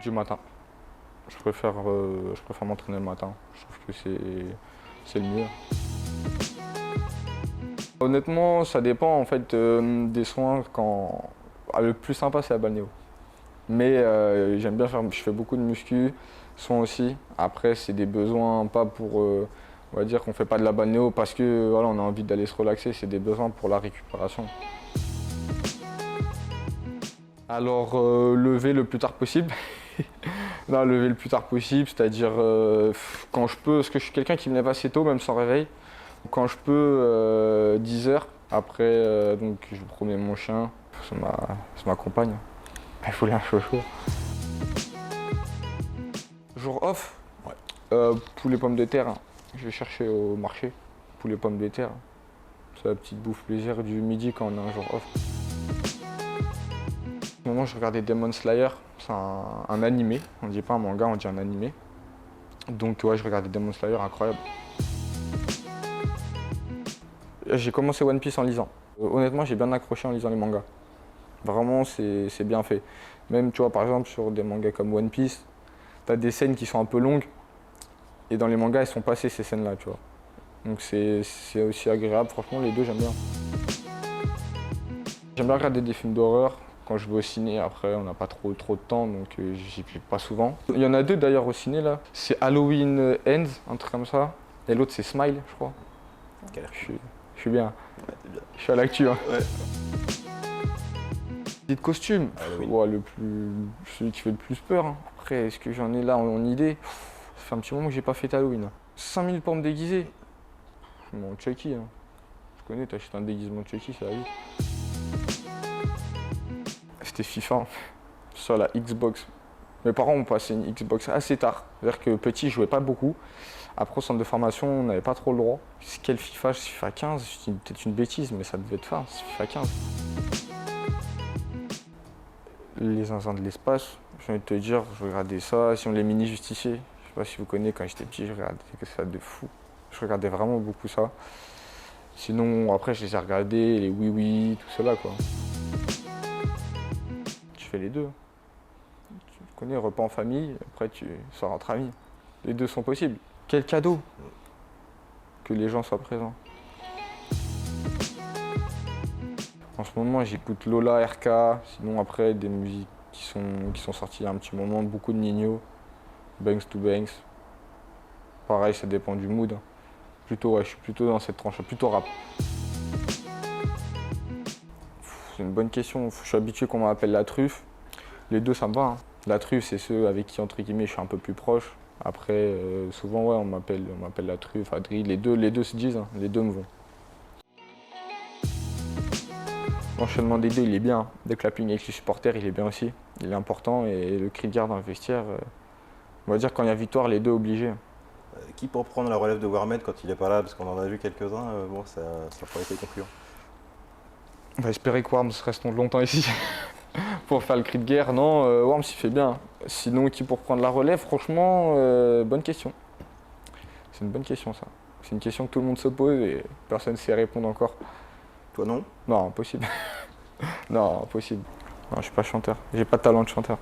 Du matin. Je préfère m'entraîner le matin. Je trouve que c'est le mieux. Honnêtement, ça dépend en fait des soins. Le plus sympa, c'est la balnéo. Mais j'aime bien faire, je fais beaucoup de muscu, soins aussi. Après, c'est des besoins pas pour, on va dire qu'on fait pas de la balnéo parce que voilà, on a envie d'aller se relaxer. C'est des besoins pour la récupération. Alors, lever le plus tard possible. Non, lever le plus tard possible, c'est-à-dire quand je peux, parce que je suis quelqu'un qui me lève assez tôt, même sans réveil. Quand je peux, 10 heures. Après, donc, je vais promener mon chien, c'est ma compagne. Il faut un chouchou. Jour off, ouais. Poulet pommes de terre. Je vais chercher au marché. Poulet pommes de terre. C'est la petite bouffe plaisir du midi quand on a un jour off. En ce moment, je regardais Demon Slayer. C'est un animé. On dit pas un manga, on dit un animé. Donc, ouais, je regardais Demon Slayer, incroyable. J'ai commencé One Piece en lisant. Honnêtement, j'ai bien accroché en lisant les mangas. Vraiment, c'est bien fait. Même, tu vois, par exemple, sur des mangas comme One Piece, t'as des scènes qui sont un peu longues. Et dans les mangas, elles sont passées ces scènes-là, tu vois. Donc c'est aussi agréable. Franchement, les deux, j'aime bien. J'aime bien regarder des films d'horreur. Quand je vais au ciné, après, on n'a pas trop de temps, donc j'y vais pas souvent. Il y en a deux d'ailleurs au ciné, là. C'est Halloween Ends, un truc comme ça. Et l'autre, c'est Smile, je crois. Je suis bien. Ouais, t'es bien. Je suis à l'actu. Hein. Ouais. De costume, ouais, celui qui fait le plus peur. Hein. Après, est-ce que j'en ai là en idée? Ça fait un petit moment que j'ai pas fait Halloween. 5000 pour me déguiser. Bon, Chucky, hein. Je connais, t'achètes un déguisement de Chucky, ça va vite. C'était FIFA, sur la Xbox. Mes parents ont passé une Xbox assez tard. C'est-à-dire que petit, je jouais pas beaucoup. Après, au centre de formation, on n'avait pas trop le droit. Quel FIFA? C'est FIFA 15, c'est peut-être une bêtise, mais ça devait être ça, c'est FIFA 15. Les zinzins de l'espace, j'ai envie de te dire, je regardais ça, si on les mini justiciers. Je sais pas si vous connaissez, quand j'étais petit, je regardais ça de fou. Je regardais vraiment beaucoup ça. Sinon, après, je les ai regardés, les oui-oui, tout cela, quoi. Tu fais les deux. Tu connais, repas en famille, après tu sors entre amis. Les deux sont possibles. Quel cadeau que les gens soient présents. En ce moment, j'écoute Lola, RK, sinon après des musiques qui sont sorties il y a un petit moment, beaucoup de Nino, Banks to Banks. Pareil, ça dépend du mood. Plutôt, ouais, je suis plutôt dans cette tranche, plutôt rap. C'est une bonne question, je suis habitué qu'on m'appelle la truffe. Les deux, ça me va. Hein. La truffe, c'est ceux avec qui, entre guillemets, je suis un peu plus proche. Après, souvent, ouais, on m'appelle la truffe, Adri. Les deux se disent, hein. Les deux me vont. L'enchaînement des deux, il est bien. Le clapping avec les supporters, il est bien aussi. Il est important. Et le cri de guerre dans le vestiaire, on va dire quand il y a victoire, les deux obligés. Qui pour prendre la relève de Warmed quand il est pas là? Parce qu'on en a vu quelques-uns, bon, ça pourrait être concluant. On va espérer que Worms reste longtemps ici pour faire le cri de guerre. Non, Worms, il fait bien. Sinon, qui pour prendre la relève? Franchement, bonne question. C'est une bonne question, ça. C'est une question que tout le monde se pose et personne ne sait répondre encore. Toi non? Non, impossible. Non, impossible. Non, je suis pas chanteur. J'ai pas de talent de chanteur.